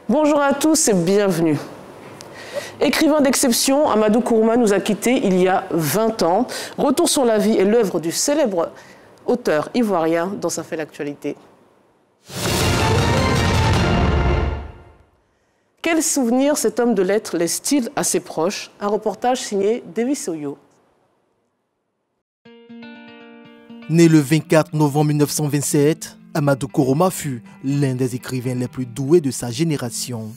Bonjour à tous et bienvenue. Écrivain d'exception, Amadou Kourouma nous a quittés il y a 20 ans. Retour sur la vie et l'œuvre du célèbre auteur ivoirien dans Ça fait l'actualité. Quel souvenir cet homme de lettres laisse-t-il à ses proches? Un reportage signé Davis Oyo. Né le 24 novembre 1927, Amadou Kourouma fut l'un des écrivains les plus doués de sa génération.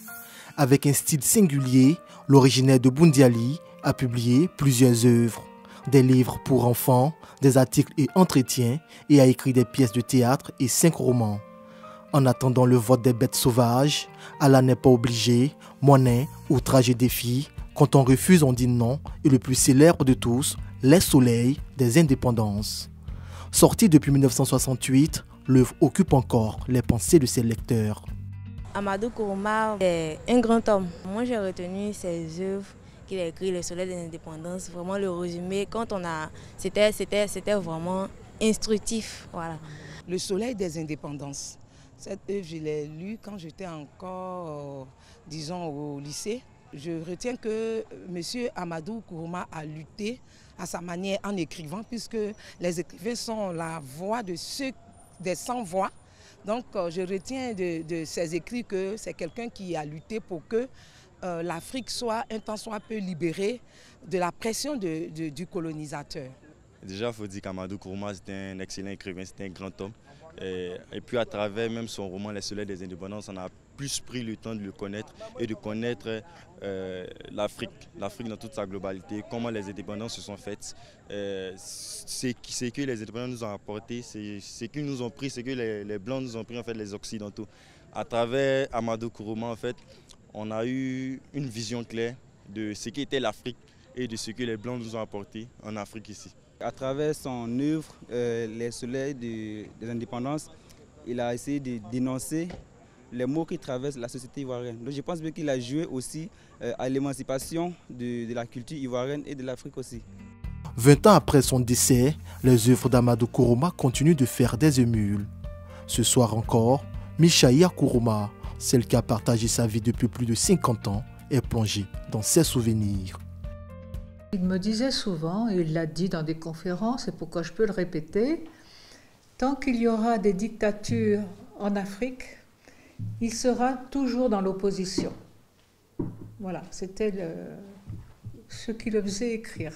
Avec un style singulier, l'originaire de Boundiali a publié plusieurs œuvres, des livres pour enfants, des articles et entretiens, et a écrit des pièces de théâtre et 5 romans. En attendant le vote des bêtes sauvages, Allah n'est pas obligé, Monet, Outrage et défi, Quand on refuse on dit non, et le plus célèbre de tous, Les soleils des indépendances. Sorti depuis 1968, l'œuvre occupe encore les pensées de ses lecteurs. Amadou Kourouma est un grand homme. Moi j'ai retenu ses œuvres qu'il a écrites, Les soleils des indépendances, vraiment le résumé. C'était vraiment instructif. Voilà. Le soleil des indépendances. Cette œuvre, je l'ai lue quand j'étais encore, disons, au lycée. Je retiens que M. Amadou Kourouma a lutté à sa manière en écrivant, puisque les écrivains sont la voix de ceux des sans-voix. Donc je retiens de ses écrits que c'est quelqu'un qui a lutté pour que l'Afrique soit un tant soit peu libérée de la pression du colonisateur. Déjà, il faut dire qu'Amadou Kourouma, c'était un excellent écrivain, c'était un grand homme. Et puis à travers même son roman Les soleils des indépendances, on a plus pris le temps de le connaître et de connaître l'Afrique dans toute sa globalité, comment les indépendances se sont faites, ce que les indépendances nous ont apporté, ce qu'ils nous ont pris, ce que les Blancs nous ont pris, en fait, les Occidentaux. À travers Amadou Kourouma, en fait, on a eu une vision claire de ce qu'était l'Afrique et de ce que les Blancs nous ont apporté en Afrique ici. À travers son œuvre, Les soleils des indépendances, il a essayé de dénoncer les maux qui traversent la société ivoirienne. Donc je pense bien qu'il a joué aussi à l'émancipation de la culture ivoirienne et de l'Afrique aussi. 20 ans après son décès, les œuvres d'Amadou Kourouma continuent de faire des émules. Ce soir encore, Michaïa Kourouma, celle qui a partagé sa vie depuis plus de 50 ans, est plongée dans ses souvenirs. Il me disait souvent, et il l'a dit dans des conférences, et pourquoi je peux le répéter, tant qu'il y aura des dictatures en Afrique, il sera toujours dans l'opposition. Voilà, c'était ce qui le faisait écrire.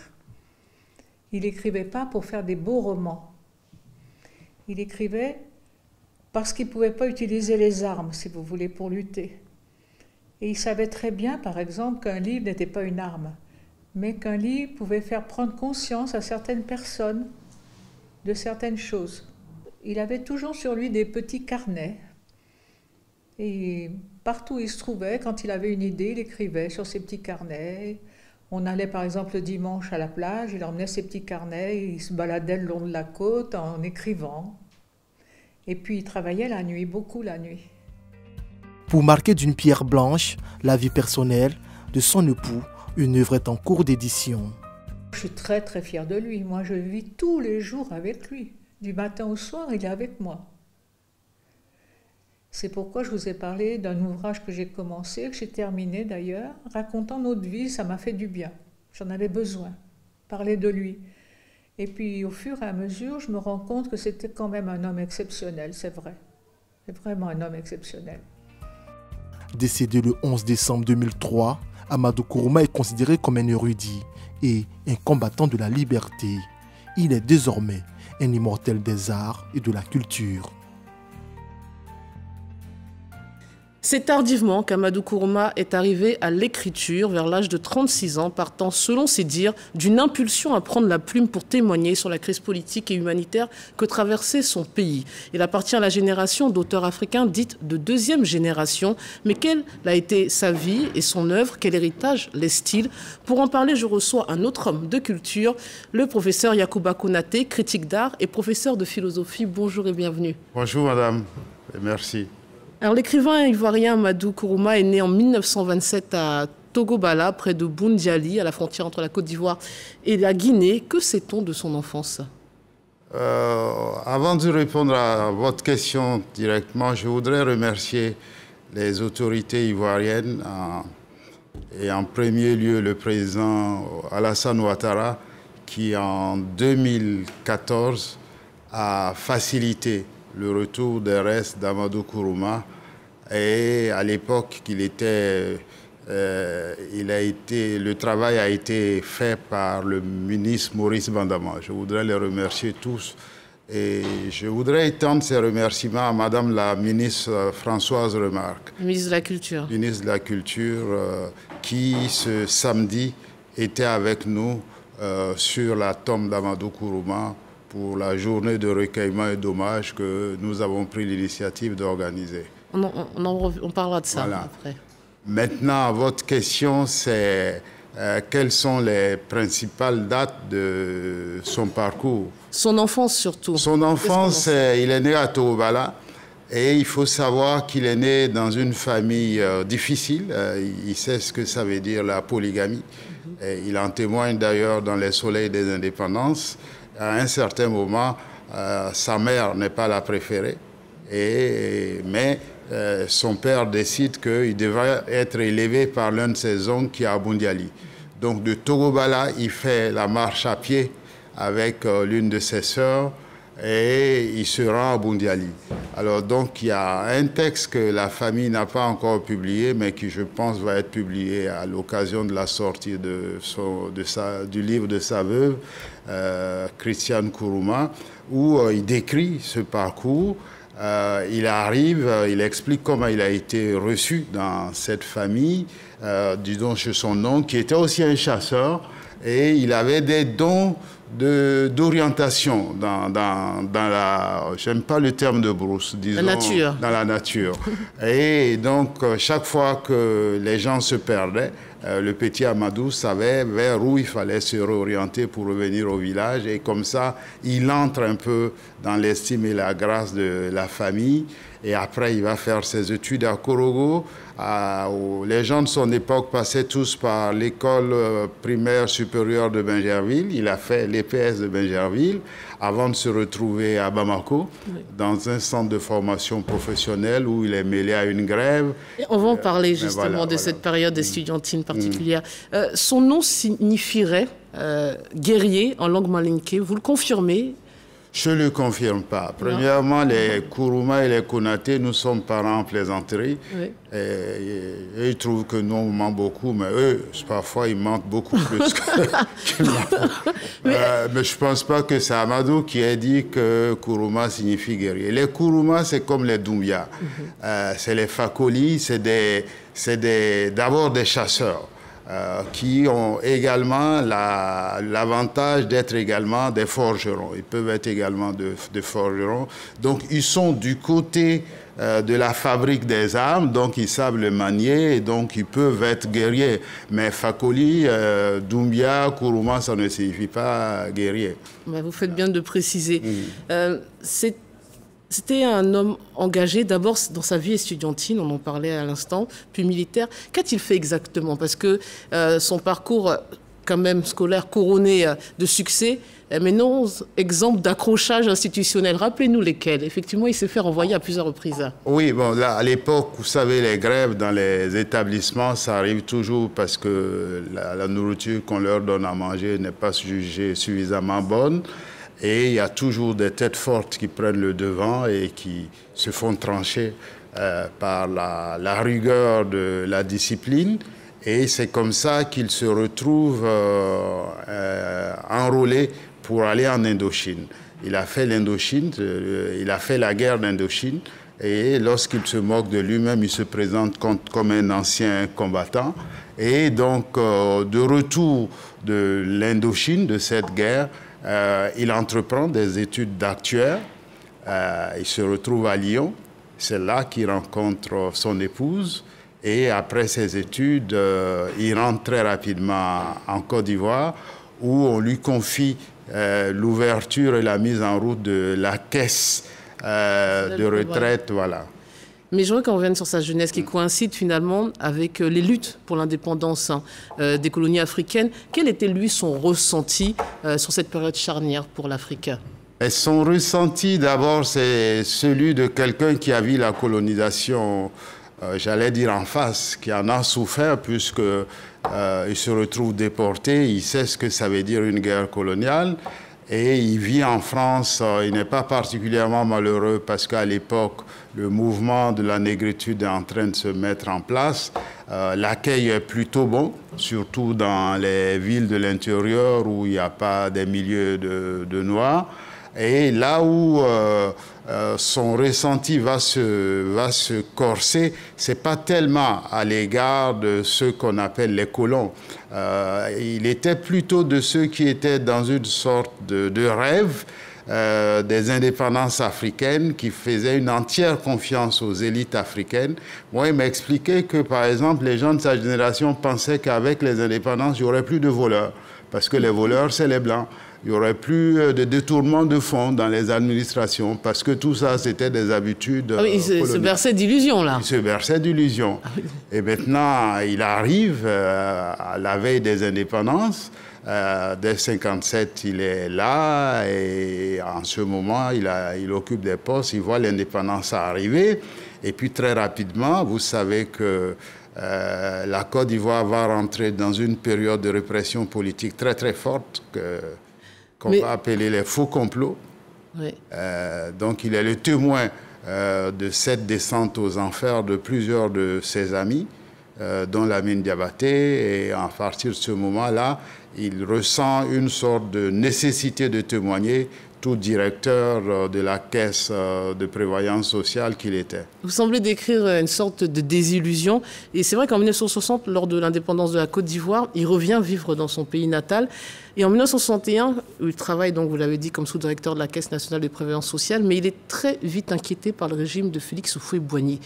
Il n'écrivait pas pour faire des beaux romans. Il écrivait parce qu'il ne pouvait pas utiliser les armes, si vous voulez, pour lutter. Et il savait très bien, par exemple, qu'un livre n'était pas une arme, mais qu'un livre pouvait faire prendre conscience à certaines personnes de certaines choses. Il avait toujours sur lui des petits carnets. Et partout où il se trouvait, quand il avait une idée, il écrivait sur ses petits carnets. On allait par exemple le dimanche à la plage, il emmenait ses petits carnets, il se baladait le long de la côte en écrivant. Et puis il travaillait la nuit, beaucoup la nuit. Pour marquer d'une pierre blanche la vie personnelle de son époux, une œuvre est en cours d'édition. Je suis très très fière de lui. Moi je vis tous les jours avec lui. Du matin au soir, il est avec moi. C'est pourquoi je vous ai parlé d'un ouvrage que j'ai commencé, que j'ai terminé d'ailleurs, racontant notre vie, ça m'a fait du bien. J'en avais besoin, parler de lui. Et puis au fur et à mesure, je me rends compte que c'était quand même un homme exceptionnel, c'est vrai. C'est vraiment un homme exceptionnel. Décédé le 11 décembre 2003, Amadou Kourouma est considéré comme un érudit et un combattant de la liberté. Il est désormais un immortel des arts et de la culture. C'est tardivement qu'Amadou Kourouma est arrivé à l'écriture vers l'âge de 36 ans, partant, selon ses dires, d'une impulsion à prendre la plume pour témoigner sur la crise politique et humanitaire que traversait son pays. Il appartient à la génération d'auteurs africains dite de deuxième génération. Mais quelle a été sa vie et son œuvre? Quel héritage laisse-t-il? Pour en parler, je reçois un autre homme de culture, le professeur Yacouba Konaté, critique d'art et professeur de philosophie. Bonjour et bienvenue. Bonjour madame, et merci. Alors l'écrivain ivoirien Amadou Kourouma est né en 1927 à Togobala, près de Boundiali, à la frontière entre la Côte d'Ivoire et la Guinée. Que sait-on de son enfance? Avant de répondre à votre question directement, je voudrais remercier les autorités ivoiriennes, et en premier lieu le président Alassane Ouattara, qui en 2014 a facilité le retour des restes d'Amadou Kourouma. Et à l'époque, le travail a été fait par le ministre Maurice Bandama. Je voudrais les remercier tous. Et je voudrais étendre ces remerciements à Madame la ministre Françoise Remarque. Ministre de la Culture. Ministre de la Culture, qui ce samedi était avec nous sur la tombe d'Amadou Kourouma pour la journée de recueillement et d'hommage que nous avons pris l'initiative d'organiser. On parlera de ça après. Maintenant, votre question, c'est quelles sont les principales dates de son parcours? Son enfance surtout. Son enfance, il est né à Togobala et il faut savoir qu'il est né dans une famille difficile. Il sait ce que ça veut dire la polygamie. Et il en témoigne d'ailleurs dans les Soleils des Indépendances. À un certain moment, sa mère n'est pas la préférée, mais son père décide qu'il devrait être élevé par l'un de ses oncles qui est à Boundiali. Donc de Togobala, il fait la marche à pied avec l'une de ses sœurs et il se rend à Boundiali. Alors donc il y a un texte que la famille n'a pas encore publié, mais qui je pense va être publié à l'occasion de la sortie du livre de sa veuve, Christiane Kourouma, où il décrit ce parcours. Il arrive, il explique comment il a été reçu dans cette famille, disons chez son oncle, qui était aussi un chasseur, et il avait des dons d'orientation dans la, j'aime pas le terme de brousse, disons, dans la nature. Et donc, chaque fois que les gens se perdaient, le petit Amadou savait vers où il fallait se réorienter pour revenir au village. Et comme ça, il entre un peu dans l'estime et la grâce de la famille. Et après, il va faire ses études à Korogo. Les gens de son époque passaient tous par l'école primaire supérieure de Bingerville. Il a fait l'EPS de Bingerville avant de se retrouver à Bamako, dans un centre de formation professionnelle où il est mêlé à une grève. Et on va en parler justement de cette période estudiantine particulière. Son nom signifierait guerrier en langue malinké. Vous le confirmez? Je ne le confirme pas. Premièrement, les Kourouma et les Konaté, nous sommes parents en plaisanterie. Oui. Et ils trouvent que nous, on ment beaucoup, mais eux, parfois, ils mentent beaucoup plus qu'ils mentent. Mais je ne pense pas que c'est Amadou qui ait dit que Kourouma signifie guerrier. Les Kourouma, c'est comme les Doumbia. C'est les Fakoli, c'est d'abord des chasseurs. Qui ont également l'avantage d'être également des forgerons. Ils peuvent être également des forgerons. Donc, ils sont du côté de la fabrique des armes, donc ils savent le manier, et donc ils peuvent être guerriers. Mais Fakoli, Doumbia, Kourouma, ça ne signifie pas guerrier. Vous faites bien de préciser. C'était un homme engagé d'abord dans sa vie estudiantine, on en parlait à l'instant, puis militaire. Qu'a-t-il fait exactement? Parce que son parcours, quand même scolaire, couronné de succès, mais non exemple d'accrochage institutionnel. Rappelez-nous lesquels. Effectivement, il s'est fait renvoyer à plusieurs reprises. Oui, bon, là, à l'époque, vous savez, les grèves dans les établissements, ça arrive toujours parce que la nourriture qu'on leur donne à manger n'est pas jugée suffisamment bonne. Et il y a toujours des têtes fortes qui prennent le devant et qui se font trancher par la rigueur de la discipline. Et c'est comme ça qu'ils se retrouvent enrôlés pour aller en Indochine. Il a fait l'Indochine, il a fait la guerre d'Indochine. Et lorsqu'il se moque de lui-même, il se présente comme un ancien combattant. Et donc, de retour de l'Indochine, de cette guerre, il entreprend des études d'actuaire. Il se retrouve à Lyon. C'est là qu'il rencontre son épouse. Et après ses études, il rentre très rapidement en Côte d'Ivoire, où on lui confie l'ouverture et la mise en route de la caisse de retraite. Voilà. Mais je voudrais qu'on revienne sur sa jeunesse qui coïncide finalement avec les luttes pour l'indépendance des colonies africaines. Quel était lui son ressenti sur cette période charnière pour l'Afrique? Et son ressenti d'abord, c'est celui de quelqu'un qui a vu la colonisation j'allais dire en face, qui en a souffert puisque il se retrouve déporté, il sait ce que ça veut dire une guerre coloniale et il vit en France. Il n'est pas particulièrement malheureux parce qu'à l'époque, le mouvement de la négritude est en train de se mettre en place. L'accueil est plutôt bon, surtout dans les villes de l'intérieur où il n'y a pas des milieux de Noirs. Et là où son ressenti va se corser, ce n'est pas tellement à l'égard de ceux qu'on appelle les colons. Il était plutôt de ceux qui étaient dans une sorte de rêve des indépendances africaines, qui faisaient une entière confiance aux élites africaines. Moi, il m'a expliqué que, par exemple, les gens de sa génération pensaient qu'avec les indépendances, il n'y aurait plus de voleurs, parce que les voleurs, c'est les Blancs. Il n'y aurait plus de détournement de fonds dans les administrations, parce que tout ça, c'était des habitudes il se berçait d'illusions, là. Il se berçait d'illusions. Et maintenant, il arrive à la veille des indépendances. Dès 1957, il est là, et en ce moment, il occupe des postes, il voit l'indépendance arriver. Et puis, très rapidement, vous savez que la Côte d'Ivoire va rentrer dans une période de répression politique très, très forte, qu'on va appeler les faux complots. Oui. Donc, il est le témoin de cette descente aux enfers de plusieurs de ses amis, dont Lamine Diabaté. Et à partir de ce moment-là, il ressent une sorte de nécessité de témoigner, tout directeur de la caisse de prévoyance sociale qu'il était. Vous semblez décrire une sorte de désillusion. Et c'est vrai qu'en 1960, lors de l'indépendance de la Côte d'Ivoire, il revient vivre dans son pays natal. Et en 1961, il travaille, donc, vous l'avez dit, comme sous-directeur de la Caisse nationale de prévoyance sociale, mais il est très vite inquiété par le régime de Félix Houphouët-Boigny.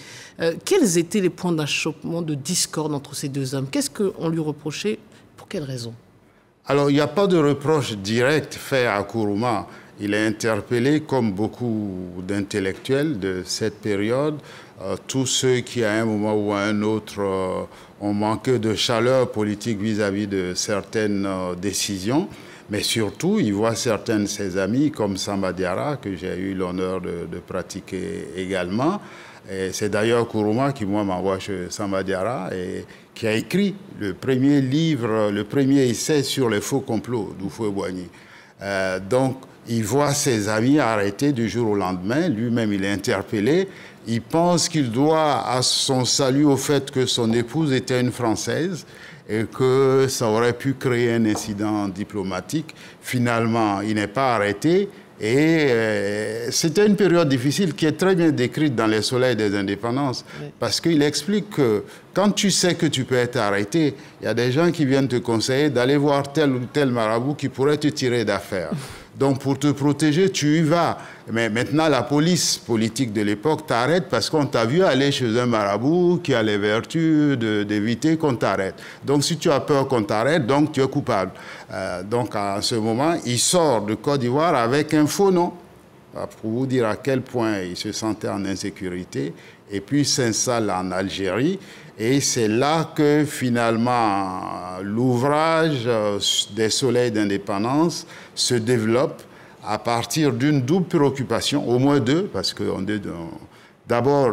Quels étaient les points d'achoppement, de discorde entre ces deux hommes? Qu'est-ce qu'on lui reprochait? Pour quelles raisons? Alors, il n'y a pas de reproche direct fait à Nkrumah. Il est interpellé, comme beaucoup d'intellectuels de cette période, tous ceux qui, à un moment ou à un autre, ont manqué de chaleur politique vis-à-vis de certaines décisions. Mais surtout, il voit certains de ses amis, comme Samba Diarra, que j'ai eu l'honneur de pratiquer également. C'est d'ailleurs Nkrumah qui, moi, m'envoie chez Samba Diarra et qui a écrit le premier livre, le premier essai sur les faux complots d'Houphouët-Boigny. Donc, il voit ses amis arrêtés du jour au lendemain. Lui-même, il est interpellé. Il pense qu'il doit à son salut au fait que son épouse était une Française et que ça aurait pu créer un incident diplomatique. Finalement, il n'est pas arrêté. Et c'était une période difficile qui est très bien décrite dans Les Soleils des Indépendances, parce qu'il explique que quand tu sais que tu peux être arrêté, il y a des gens qui viennent te conseiller d'aller voir tel ou tel marabout qui pourrait te tirer d'affaire. Donc, pour te protéger, tu y vas. Mais maintenant, la police politique de l'époque t'arrête parce qu'on t'a vu aller chez un marabout qui a les vertus d'éviter qu'on t'arrête. Donc, si tu as peur qu'on t'arrête, donc tu es coupable. Donc, à ce moment, il sort de Côte d'Ivoire avec un faux nom, pour vous dire à quel point il se sentait en insécurité. Et puis, il s'installe en Algérie. Et c'est là que, finalement, l'ouvrage des Soleils d'indépendance se développe à partir d'une double préoccupation, au moins deux, parce que d'abord,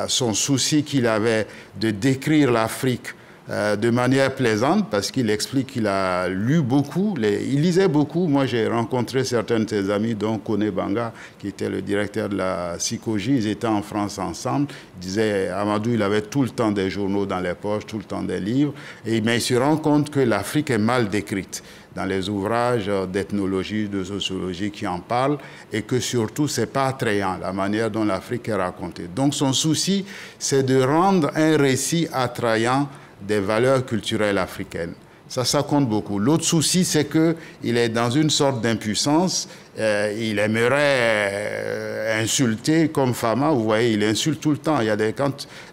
son souci qu'il avait de décrire l'Afrique de manière plaisante, parce qu'il explique qu'il a lu beaucoup, il lisait beaucoup. Moi, j'ai rencontré certains de ses amis, dont Koné Banga, qui était le directeur de la Sikoji. Ils étaient en France ensemble. Il disait, Amadou, il avait tout le temps des journaux dans les poches, tout le temps des livres. Mais il se rend compte que l'Afrique est mal décrite dans les ouvrages d'ethnologie, de sociologie qui en parlent, et que surtout, ce n'est pas attrayant, la manière dont l'Afrique est racontée. Donc, son souci, c'est de rendre un récit attrayant des valeurs culturelles africaines. Ça compte beaucoup. L'autre souci, c'est qu'il est dans une sorte d'impuissance. Il aimerait insulter comme Fama. Vous voyez, il insulte tout le temps.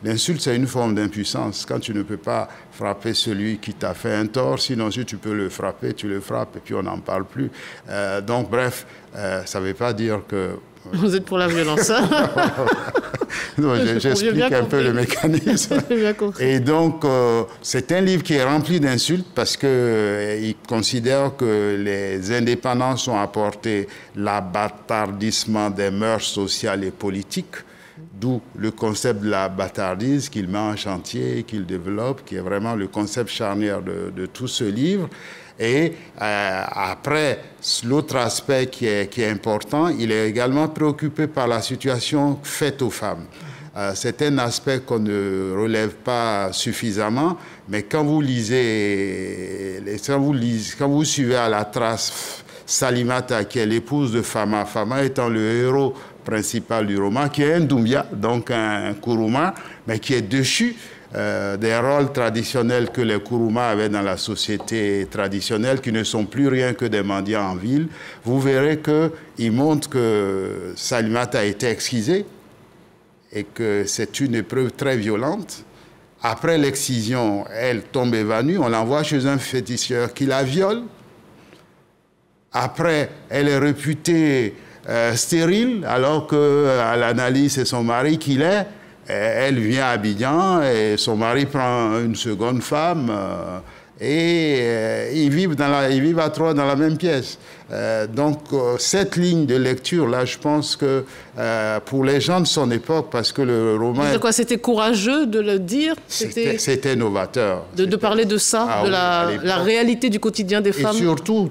L'insulte, c'est une forme d'impuissance. Quand tu ne peux pas frapper celui qui t'a fait un tort, sinon si tu peux le frapper, tu le frappes et puis on n'en parle plus. Donc, bref, ça ne veut pas dire que... Vous êtes pour la violence. J'explique un peu le mécanisme. Et donc, c'est un livre qui est rempli d'insultes parce qu'il considère que les indépendances ont apporté l'abattardissement des mœurs sociales et politiques d'où le concept de la bâtardise qu'il met en chantier, qu'il développe, qui est vraiment le concept charnière de tout ce livre. Et après, l'autre aspect qui est important, il est également préoccupé par la situation faite aux femmes. C'est un aspect qu'on ne relève pas suffisamment, mais quand vous lisez, quand vous suivez à la trace Salimata, qui est l'épouse de Fama, Fama étant le héros principal du roman, qui est un Doumbia, donc un Kuruma, mais qui est déchu des rôles traditionnels que les Kuruma avaient dans la société traditionnelle, qui ne sont plus rien que des mendiants en ville. Vous verrez qu'il montre que Salimata a été excisée et que c'est une épreuve très violente. Après l'excision, elle tombe évanouie, on l'envoie chez un féticheur qui la viole. Après, elle est réputée stérile, alors qu'à l'analyse, c'est son mari qui l'est. Elle vient à Abidjan et son mari prend une seconde femme et ils vivent à trois dans la même pièce. Donc cette ligne de lecture-là, je pense que pour les gens de son époque, parce que le roman... C'était courageux de le dire? C'était novateur. De parler de ça, de la réalité du quotidien des femmes? Et surtout,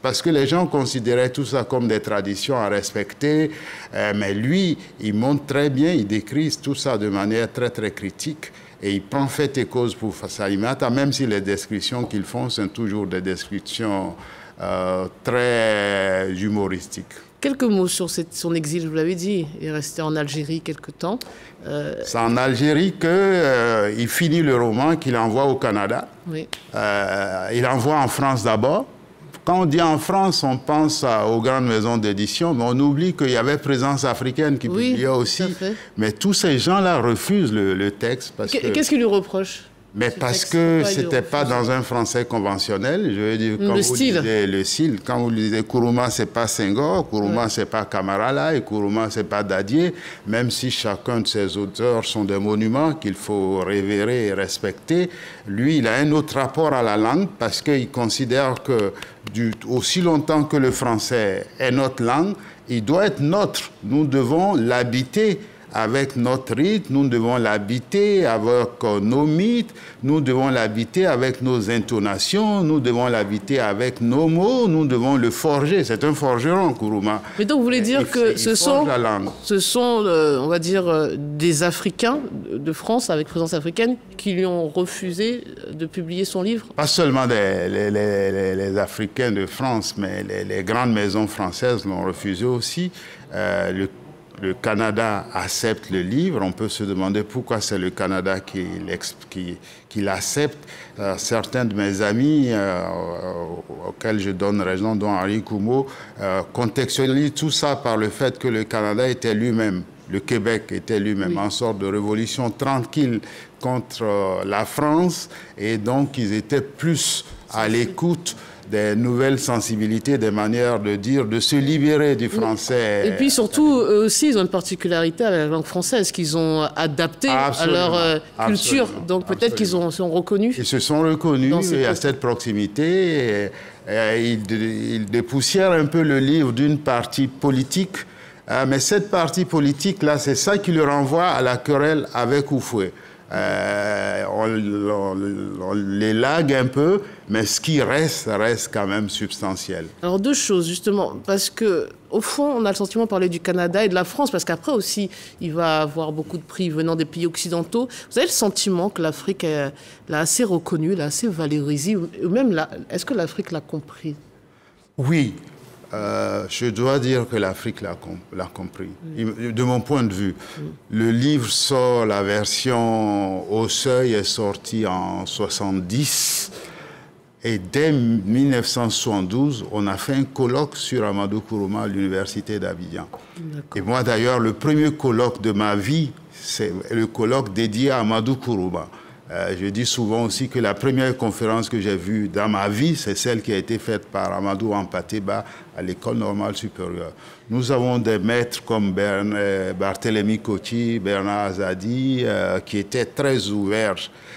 parce que les gens considéraient tout ça comme des traditions à respecter, mais lui, il montre très bien, il décrit tout ça de manière très, très critique. Et il prend fait et cause pour Salimata, même si les descriptions qu'ils font sont toujours des descriptions très humoristiques. Quelques mots sur son exil, vous l'avez dit, il est resté en Algérie quelque temps. C'est en Algérie qu'il finit le roman qu'il envoie au Canada. Oui. Il envoie en France d'abord. Quand on dit en France, on pense aux grandes maisons d'édition, mais on oublie qu'il y avait Présence africaine qui publiait aussi. Mais tous ces gens-là refusent le texte. Qu'est-ce qu'ils lui reprochent? Mais parce que ce n'était pas dans un français conventionnel. Je veux dire, quand vous lisez le style, quand vous lisez Kuruma, ce n'est pas Senghor, Kuruma, ce n'est pas Kamarala, et Kuruma, ce n'est pas Dadier, même si chacun de ces auteurs sont des monuments qu'il faut révérer et respecter. Lui, il a un autre rapport à la langue parce qu'il considère que aussi longtemps que le français est notre langue, il doit être nôtre. Nous devons l'habiter avec notre rythme, nous devons l'habiter avec nos mythes, nous devons l'habiter avec nos intonations, nous devons l'habiter avec nos mots, nous devons le forger. C'est un forgeron, Kuruma. Mais donc, vous voulez dire que ce sont, on va dire, des Africains de France, avec présence africaine, qui lui ont refusé de publier son livre? Pas seulement les Africains de France, mais les grandes maisons françaises l'ont refusé aussi. Le Canada accepte le livre. On peut se demander pourquoi c'est le Canada qui l'accepte. Certains de mes amis, auxquels je donne raison, dont Henri Coumeau, contextualisent tout ça par le fait que le Canada était lui-même, le Québec était lui-même en sorte de révolution tranquille contre la France. Et donc, ils étaient plus à l'écoute des nouvelles sensibilités, des manières de dire, de se libérer du français. Et puis surtout, eux aussi, ils ont une particularité avec la langue française qu'ils ont adaptée à leur culture. Donc peut-être qu'ils sont reconnus. Ils se sont reconnus et à cette proximité. Ils dépoussièrent un peu le livre d'une partie politique. Mais cette partie politique-là, c'est ça qui le renvoie à la querelle avec Houphouët. On l'élague un peu, mais ce qui reste quand même substantiel. Alors deux choses, justement, parce que au fond, on a le sentiment de parler du Canada et de la France, parce qu'après aussi, il va avoir beaucoup de prix venant des pays occidentaux. Vous avez le sentiment que l'Afrique l'a assez reconnu, l'a assez valorisé, ou même est-ce que l'Afrique l'a compris? Oui. Je dois dire que l'Afrique l'a compris. De mon point de vue, le livre sort, la version au seuil est sortie en 1970. Et dès 1972, on a fait un colloque sur Amadou Kourouma à l'université d'Abidjan. Et moi, d'ailleurs, le premier colloque de ma vie, c'est le colloque dédié à Amadou Kourouma. Je dis souvent aussi que la première conférence que j'ai vue dans ma vie, c'est celle qui a été faite par Amadou Ampateba à l'École normale supérieure. Nous avons des maîtres comme Barthélemy Koti, Bernard Azadi, qui étaient très ouverts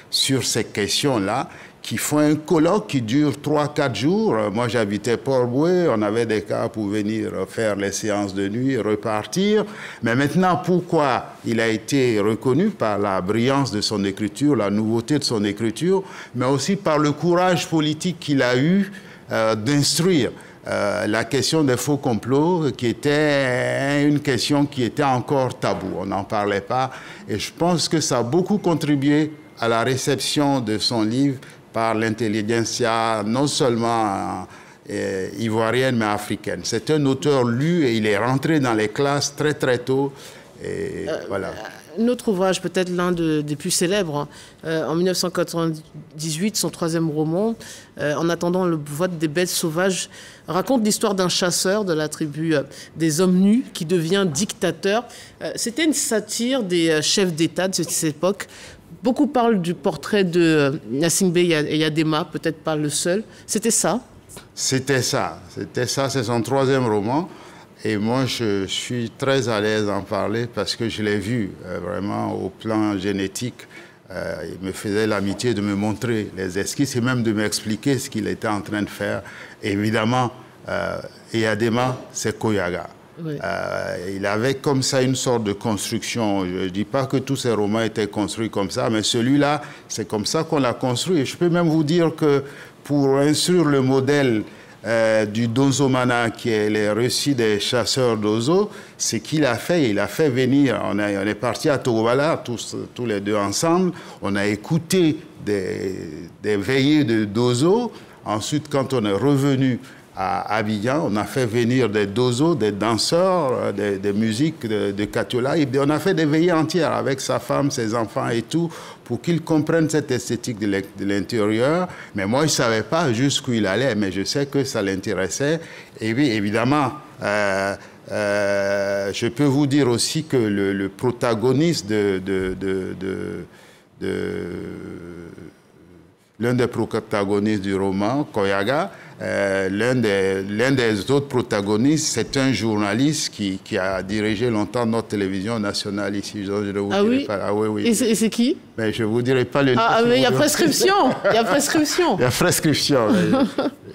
sur ces questions-là, qui font un colloque qui dure 3-4 jours. Moi, j'habitais Port-Bouët, on avait des cas pour venir faire les séances de nuit et repartir. Mais maintenant, pourquoi il a été reconnu par la brillance de son écriture, la nouveauté de son écriture, mais aussi par le courage politique qu'il a eu d'instruire la question des faux complots, qui était une question qui était encore taboue. On n'en parlait pas. Et je pense que ça a beaucoup contribué à la réception de son livre par l'intelligentsia, non seulement ivoirienne, mais africaine. C'est un auteur lu et il est rentré dans les classes très, très tôt. Et voilà. Un autre ouvrage, peut-être l'un des plus célèbres, en 1998, son 3e roman, En attendant le vote des bêtes sauvages, raconte l'histoire d'un chasseur de la tribu des hommes nus qui devient dictateur. C'était une satire des chefs d'État de cette époque. Beaucoup parlent du portrait de Gnassingbé Eyadema, peut-être pas le seul. C'était ça? C'était ça, c'est son 3e roman. Et moi, je suis très à l'aise d'en parler parce que je l'ai vu vraiment au plan génétique. Il me faisait l'amitié de me montrer les esquisses et même de m'expliquer ce qu'il était en train de faire. Et évidemment, Eyadema, c'est Koyaga. Oui. Il avait comme ça une sorte de construction. Je ne dis pas que tous ses romans étaient construits comme ça, mais celui-là, c'est comme ça qu'on l'a construit. Et je peux même vous dire que pour instruire le modèle du Dozomana, qui est les récits des chasseurs d'oiseaux, c'est qu'il a fait. Il a fait venir, on est parti à Togobala, tous les deux ensemble, on a écouté des veillées d'oiseaux. Ensuite, quand on est revenu à Abidjan, on a fait venir des dozos, des danseurs, des musiques de Katiola. Et on a fait des veillées entières avec sa femme, ses enfants et tout, pour qu'ils comprennent cette esthétique de l'intérieur. Mais moi, je ne savais pas jusqu'où il allait, mais je sais que ça l'intéressait. Et oui, évidemment, je peux vous dire aussi que le protagoniste l'un des protagonistes du roman, Koyaga, l'un des autres protagonistes, c'est un journaliste qui a dirigé longtemps notre télévision nationale ici. Je vous oui. Pas. Ah oui, oui. Et c'est qui? Mais je ne vous dirai pas le nom. Ah, mais il y a prescription. Il y a prescription. Il y a prescription.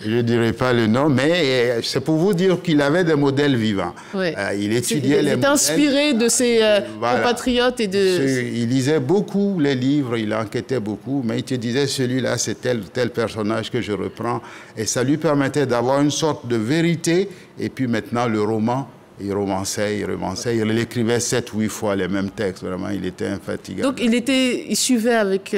Je ne dirai pas le nom, mais c'est pour vous dire qu'il avait des modèles vivants. Oui. Il étudiait les modèles. Il était inspiré de ses compatriotes et de... Il lisait beaucoup les livres, il enquêtait beaucoup, mais il te disait, celui-là, c'est tel personnage que je reprends. Et ça lui permettait d'avoir une sorte de vérité. Et puis maintenant, le roman, il romançait, il écrivait 7-8 fois les mêmes textes, vraiment, il était infatigable. Donc il suivait avec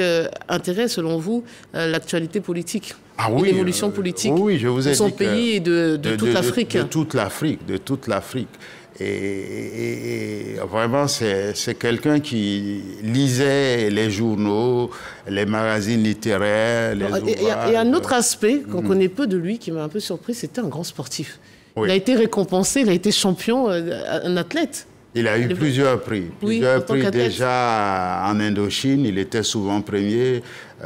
intérêt, selon vous, l'actualité politique, l'évolution politique de son pays et de toute l'Afrique. De toute l'Afrique. Et vraiment, c'est quelqu'un qui lisait les journaux, les magazines littéraires, les ouvrages. Et un autre aspect qu'on connaît peu de lui, qui m'a un peu surpris, c'était un grand sportif. Oui. Il a été récompensé, il a été champion, un athlète. Il a eu plusieurs prix. Plusieurs prix déjà en Indochine, il était souvent premier.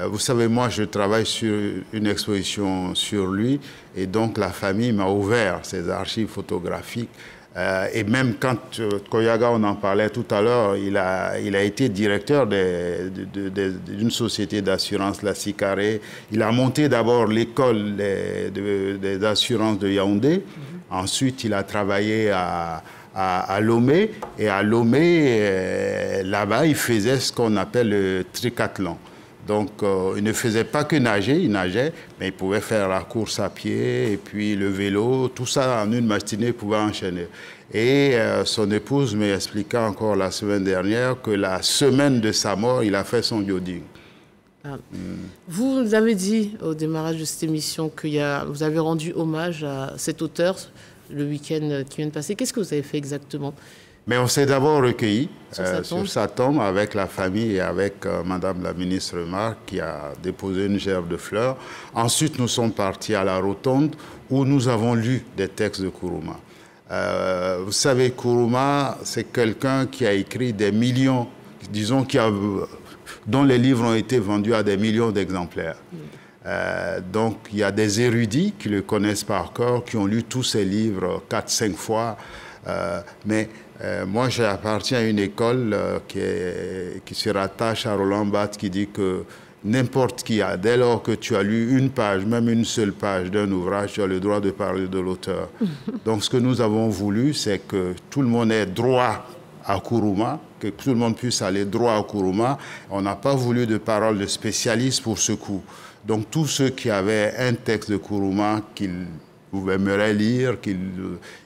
Vous savez, moi, je travaille sur une exposition sur lui. Et donc, la famille m'a ouvert ses archives photographiques. Et même quand Koyaga, on en parlait tout à l'heure, il a été directeur d'une société d'assurance, la Sicaré. Il a monté d'abord l'école des assurances de Yaoundé. Ensuite, il a travaillé à Lomé. Et à Lomé, là-bas, il faisait ce qu'on appelle le tricathlon. Donc, il ne faisait pas que nager, il nageait, mais il pouvait faire la course à pied et puis le vélo, tout ça en une matinée, il pouvait enchaîner. Et son épouse m'expliqua encore la semaine dernière que la semaine de sa mort, il a fait son jogging. Vous avez dit au démarrage de cette émission que vous avez rendu hommage à cet auteur le week-end qui vient de passer. Qu'est-ce que vous avez fait exactement ? Mais on s'est d'abord recueilli sur sa tombe avec la famille et avec Madame la ministre Marc qui a déposé une gerbe de fleurs. Ensuite, nous sommes partis à la Rotonde où nous avons lu des textes de Nkrumah. Vous savez, Nkrumah, c'est quelqu'un qui a écrit des millions, disons, dont les livres ont été vendus à des millions d'exemplaires. Donc, il y a des érudits qui le connaissent par cœur, qui ont lu tous ses livres 4-5 fois. Moi, j'appartiens à une école qui se rattache à Roland Barthes qui dit que n'importe qui a. Dès lors que tu as lu une page, même une seule page d'un ouvrage, tu as le droit de parler de l'auteur. Donc ce que nous avons voulu, c'est que tout le monde ait droit à Nkrumah, que tout le monde puisse aller droit à Nkrumah. On n'a pas voulu de paroles de spécialistes pour ce coup. Donc tous ceux qui avaient un texte de Nkrumah qu'ils aimeraient lire,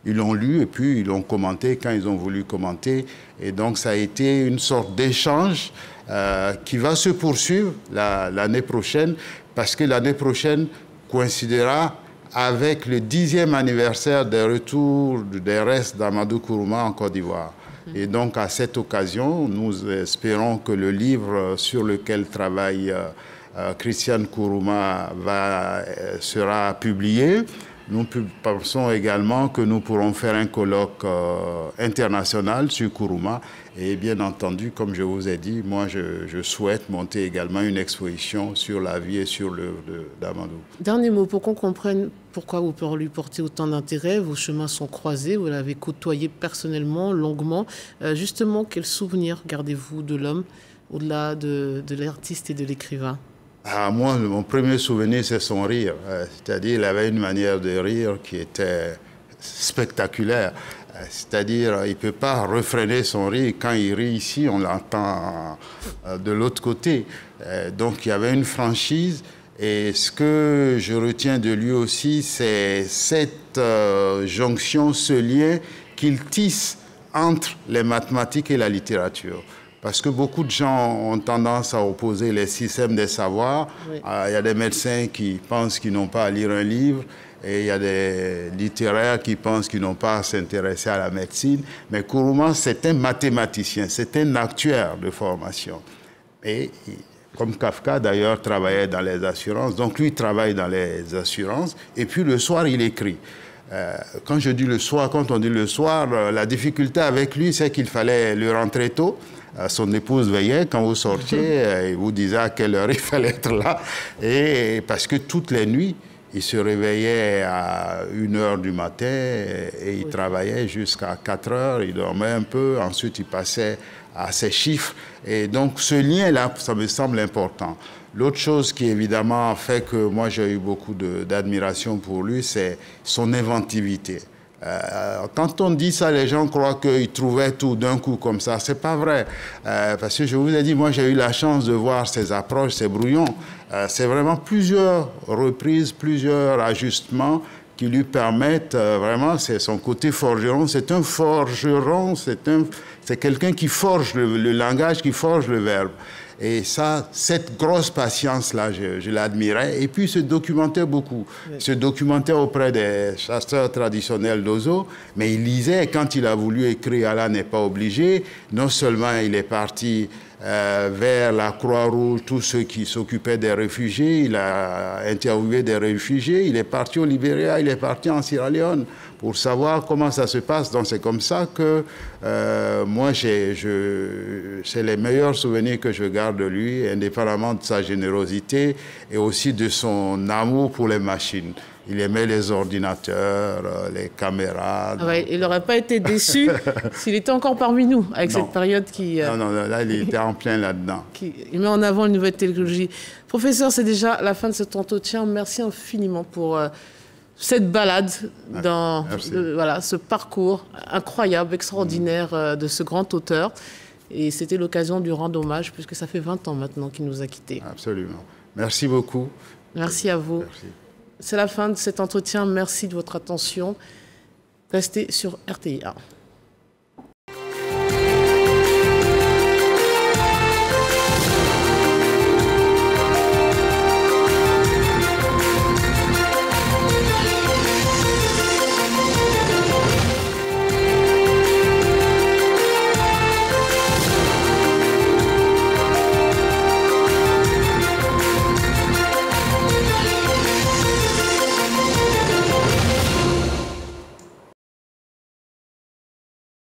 ils l'ont lu et puis ils l'ont commenté quand ils ont voulu commenter. Et donc ça a été une sorte d'échange qui va se poursuivre l'année prochaine, parce que l'année prochaine coïncidera avec le 10e anniversaire des retours des restes d'Amadou Nkrumah en Côte d'Ivoire. Et donc, à cette occasion, nous espérons que le livre sur lequel travaille Christian Nkrumah sera publié. Nous pensons également que nous pourrons faire un colloque international sur Nkrumah. Et bien entendu, comme je vous ai dit, moi, je souhaite monter également une exposition sur la vie et sur l'œuvre d'Amadou. Dernier mot, pour qu'on comprenne pourquoi vous lui portez autant d'intérêt. Vos chemins sont croisés, vous l'avez côtoyé personnellement, longuement. Justement, quel souvenir gardez-vous de l'homme, au-delà de l'artiste et de l'écrivain? Moi, mon premier souvenir, c'est son rire. C'est-à-dire, il avait une manière de rire qui était spectaculaire. C'est-à-dire, il ne peut pas refréner son rire. Quand il rit ici, on l'entend de l'autre côté. Donc, il y avait une franchise. Et ce que je retiens de lui aussi, c'est cette jonction, ce lien qu'il tisse entre les mathématiques et la littérature. Parce que beaucoup de gens ont tendance à opposer les systèmes des savoirs. Oui. Il y a des médecins qui pensent qu'ils n'ont pas à lire un livre, et il y a des littéraires qui pensent qu'ils n'ont pas à s'intéresser à la médecine. Mais Nkrumah, c'est un mathématicien, c'est un actuaire de formation. Et comme Kafka, d'ailleurs, travaillait dans les assurances, donc lui travaille dans les assurances, et puis le soir, il écrit. Quand je dis le soir, quand on dit le soir, la difficulté avec lui, c'est qu'il fallait le rentrer tôt. Son épouse veillait quand vous sortiez, il vous disait à quelle heure il fallait être là. Et parce que toutes les nuits, il se réveillait à 1h du matin et il travaillait jusqu'à 4h, il dormait un peu, ensuite il passait à ses chiffres. Et donc ce lien-là, ça me semble important. L'autre chose qui évidemment fait que moi j'ai eu beaucoup d'admiration pour lui, c'est son inventivité. Quand on dit ça, les gens croient qu'il trouvait tout d'un coup comme ça. C'est pas vrai. Parce que je vous ai dit, moi j'ai eu la chance de voir ses approches, ses brouillons. C'est vraiment plusieurs reprises, plusieurs ajustements qui lui permettent vraiment, c'est son côté forgeron. C'est un forgeron, c'est quelqu'un qui forge le langage, qui forge le verbe. Et ça, cette grosse patience-là, je l'admirais. Et puis, il se documentait beaucoup. Oui. Il se documentait auprès des chasseurs traditionnels d'Ozo, mais il lisait. Quand il a voulu écrire, Allah n'est pas obligé. Non seulement il est parti vers la Croix-Rouge, tous ceux qui s'occupaient des réfugiés. Il a interviewé des réfugiés. Il est parti au Libéria, il est parti en Sierra Leone pour savoir comment ça se passe. Donc c'est comme ça que moi, c'est les meilleurs souvenirs que je garde de lui, indépendamment de sa générosité et aussi de son amour pour les machines. Il aimait les ordinateurs, les caméras. Ah ouais, il n'aurait pas été déçu s'il était encore parmi nous, avec cette période qui... Non, là, il était en plein là-dedans. Il met en avant une nouvelle technologie. Professeur, c'est déjà la fin de cet entretien. Merci infiniment pour cette balade dans voilà, ce parcours incroyable, extraordinaire de ce grand auteur. Et c'était l'occasion de lui rendre hommage, puisque ça fait 20 ans maintenant qu'il nous a quittés. Absolument. Merci beaucoup. Merci à vous. Merci. C'est la fin de cet entretien. Merci de votre attention. Restez sur RTI1.